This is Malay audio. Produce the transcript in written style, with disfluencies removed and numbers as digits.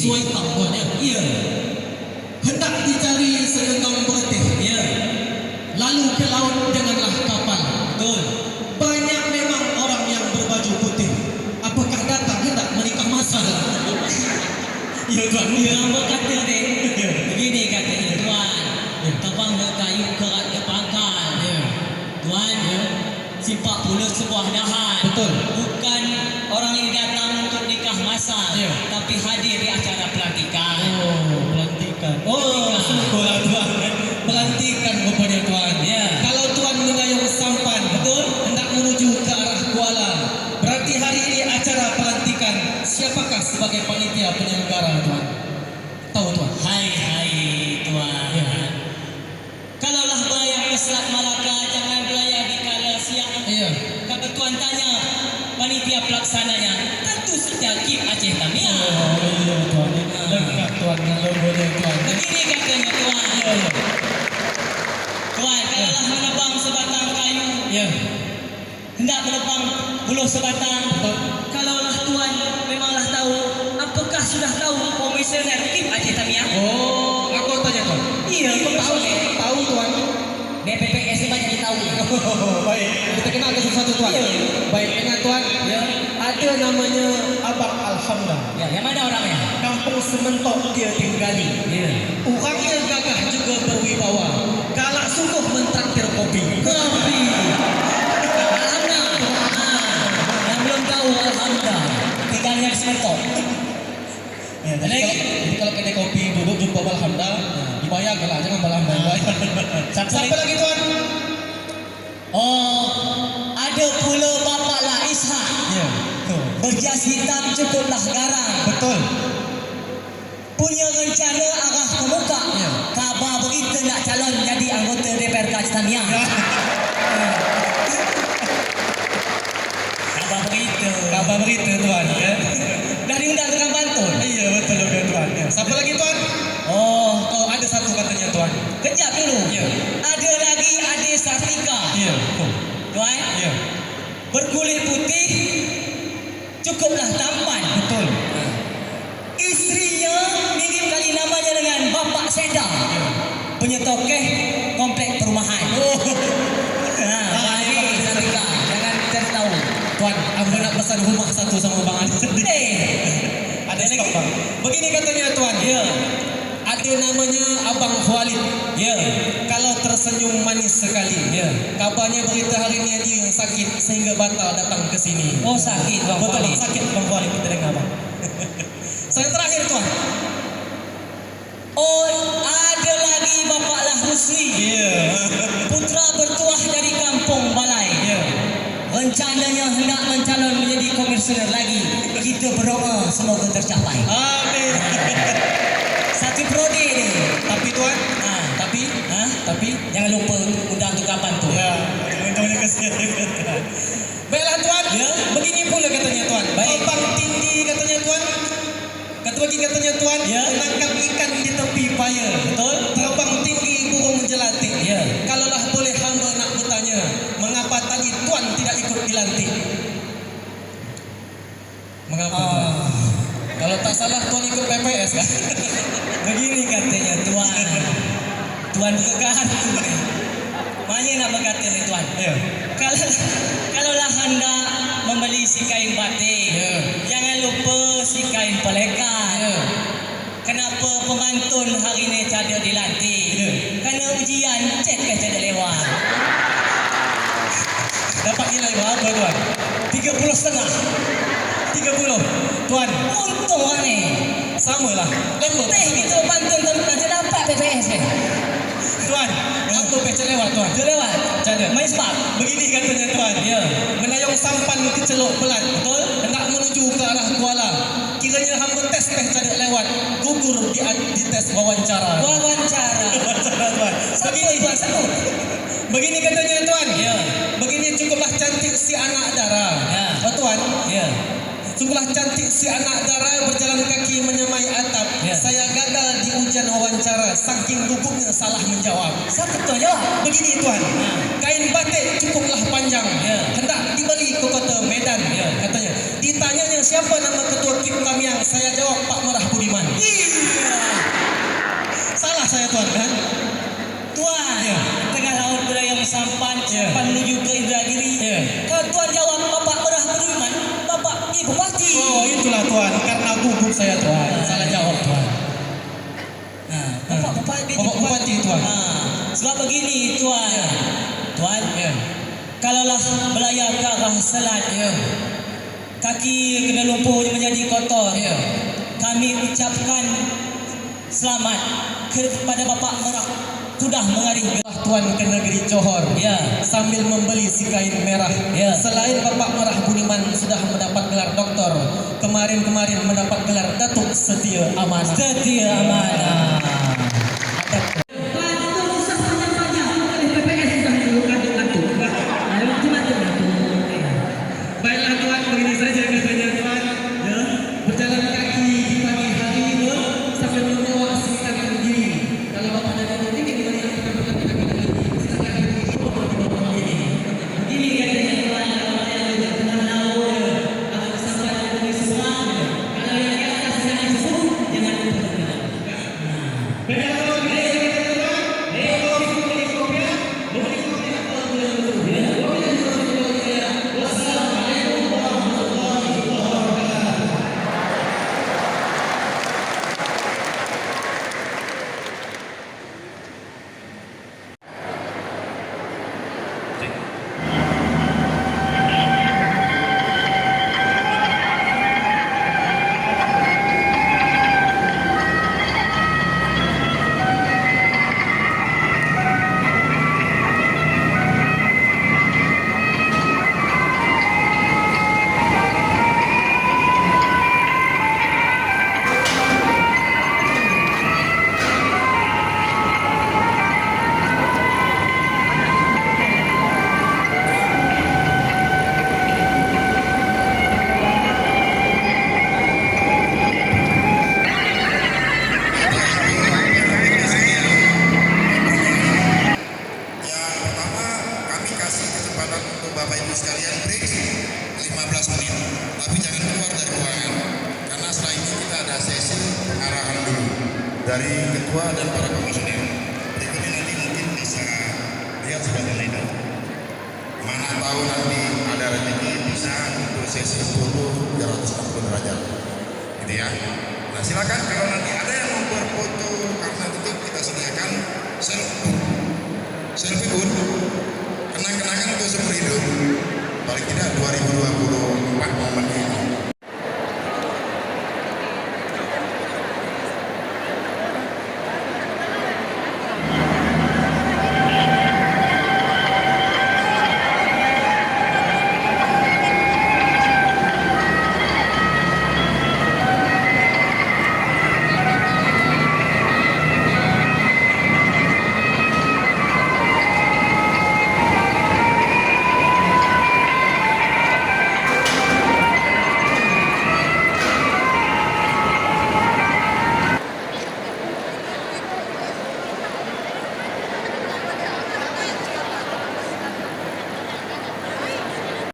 Suaitang tuan ya. Iya. Hendak dicari segenggam beretih. Iya. Lalu ke laut denganlah kapal. Betul. Banyak memang orang yang berbaju putih. Apakah datang hendak menikah masal? Ya tuan, apa kata dek? Begini katanya tuan. Kapang dah kayu kerat ke pangkal. Tuan, simpak pula sebuah dahan. Betul. Bukan orang ini datang untuk nikah masal, tapi hadir di acara pelantikan. Oh, pelantikan. Oh, syukurlah tuan. Pelantikan rupanya tuan. Ya. Kalau tuan mengayuh sampan, betul, hendak menuju ke arah Kuala. Berarti hari ini acara pelantikan. Siapakah sebagai panitia penyelenggara tuan? Tahu tuan? Hai tuan. Ya. Kalaulah belayar ke Selat Malaka, jangan belayar di kala siang. Iya. Kalau tuan tanya panitia pelaksananya, tentu saja Kim Aceh Tamiah. Oh iya tuan. Lengkap tuan dengan logonya tuan. Begini katanya tuan. Iya. Tuan, kalaulah menebang sebatang kayu, Ya. hendak menebang buluh sebatang. Kalaulah tuan memanglah tahu, apakah sudah tahu komisioner Kim Aceh Tamiah? Oh, aku tanya tuan. Iya, Tahu, tahu tuan. BPPS ini banyak tahu. Oh, baik. Kita kenal ke satu tuan. Iya. Baik, ingat tuan. Ya. Ada namanya Abang Alhamdulillah. Ya, yang mana orangnya? Kampung Sementok dia tinggali. Ya. Orangnya gagah juga berwibawa. Galak sungguh mentraktir kopi. Kopi. Alhamdulillah. Yang belum tahu alhamdulillah. Tinggalnya di Sementok. Ya, jadi kalau kedai kopi duduk jumpa Alhamdulillah, dibayar lah, jangan Alhamdulillah. Siapa lagi tuan? Oh, ada pula Bapak Lah Ishak. Ya. Berjas hitam cukuplah garang. Betul. Punya rencana arah ke muka. Ya. Kabar berita nak calon jadi anggota DPRK Aceh Tamiah. Kabar berita tuan. Ya. Dah diundang tukang pantun. Iya betul tuan. Ya. Siapa lagi tuan? Oh, Oh ada satu katanya tuan. kejap dulu. Ya. Ada lagi Ade Sartika. Iya. Tuan, Iya. berkulit putih, cukuplah tampan. Betul. Isterinya mirip kali namanya dengan Bapak Seda. Penyetokeh komplek perumahan. Ade Sartika. Jangan cari tahu. Tuan, aku nak pesan rumah satu sama Bang Adi. Ada stok bang. Begini katanya tuan. Ya. Ada namanya Abang Khalid. Ya. Kalau tersenyum manis sekali. Ya. Kabarnya berita hari ini dia yang sakit sehingga batal datang ke sini. Oh, sakit Bang Betul Khalid. bang, sakit Bang Khalid kita dengar bang. Saya terakhir tuan. Oh, ada lagi Bapak Lah Rusli. Iya. Putra bertuah dari kampung Balai. Iya. Rencananya hendak mencalon menjadi komisioner lagi. Kita berdoa semoga tercapai. Amin. Satu prodi ni. Tapi tuan. Tapi, Tapi. jangan lupa undang tukang pantun. Ya. Undang-undang kesian. Baiklah tuan. Ya. Begini pula katanya tuan. Baik. Abang tinggi katanya tuan. Katanya tuan. Ya. Menangkap ikan di tepi paya. Betul? Terbang tinggi burung menjelati. Ya. Kalaulah boleh hamba nak bertanya, mengapa tadi tuan tidak ikut dilantik? Mengapa tuan? Kalau tak salah tuan ikut PPS kan? Begini katanya tuan. Tuan bergegar. Mana nak berkata ni tuan? Ya. Kalaulah hendak membeli si kain batik, Ya. jangan lupa si kain pelekat. Ya. Kenapa pemantun hari ni tiada dilantik? Ya. Kerana ujian cek ke tiada lewat. Dapat nilai berapa tuan? 30,5. 30. Tuan, Untung lah ni. samalah. Lembut. Teh kita pantun nanti dapat PPS ni. Tuan, aku pecah lewat tuan. Dia lewat. Macam Main sebab. Begini katanya tuan. Ya. Menayung sampan ke Celok Pelat. Betul? Hendak menuju ke arah Kuala. Kiranya hamba tes tidak lewat. Gugur di tes wawancara. Wawancara. Wawancara tuan. Begini tuan satu. Begini katanya tuan. Ya. Begini cukuplah cantik si anak dara. Ya. Oh tuan. Ya. Cukuplah cantik si anak dara berjalan kaki menyamai atap. Ya. Saya gagal di ujian wawancara. Saking gugupnya salah menjawab. Siapa tuan jawab? Begini tuan. Kain batik cukuplah panjang. Ya. Hendak dibeli ke kota Medan. Ya. Katanya. Ditanyanya siapa nama ketua KIP kami yang saya jawab Pak Merah Budiman. Iya. Salah saya tuan kan? Tuan, Ya. tengah laut budaya Sampan, Ya. Sampan menuju ke Indragiri. Ya. Kalau tuan jawab Bapak Merah Budiman, Bapak Ibu Bupati. Oh itulah tuan, karena gugup saya tuan. Salah jawab tuan. Nah, Bapak Bupati. Bapak Bupati tuan. Sebab begini tuan. Tuan, Ya. kalaulah belayar ke arah selat, Ya. kaki kena lumpur menjadi kotor. Ya. Kami ucapkan selamat kepada Bapak Merah sudah mengaring. Tuan ke negeri Johor. Ya. Sambil membeli si kain merah. Ya. Selain Bapak Merah Budiman sudah mendapat gelar doktor, kemarin mendapat gelar Datuk Setia Amanah. Setia Amanah. Baiklah tuan, begini saja katanya tuan. Ya. Berjalan kaki di pagi hari ini sambil membawa sekitar diri. Kalau bapak ada di sini, kita lihat kita berjalan kaki lagi. Silakan di bawah ini. Begini katanya tuan, kalau yang sudah tengah laut atau sampai di semua, kalau yang di atas jangan disebut, jangan diperkenalkan. Baiklah tuan, Bapak Ibu sekalian break 15 menit, tapi jangan keluar dari ruangan karena setelah ini kita ada sesi pengarahan dulu dari ketua dan para komisioner. Berikutnya nanti mungkin bisa lihat sebagai leader. Mana tahu nanti ada rezeki bisa untuk sesi foto 360 derajat, gitu ya. Nah silakan kalau nanti ada yang mau berfoto karena itu kita sediakan selfie booth. Kenang-kenangan untuk seumur hidup paling tidak 2024 momen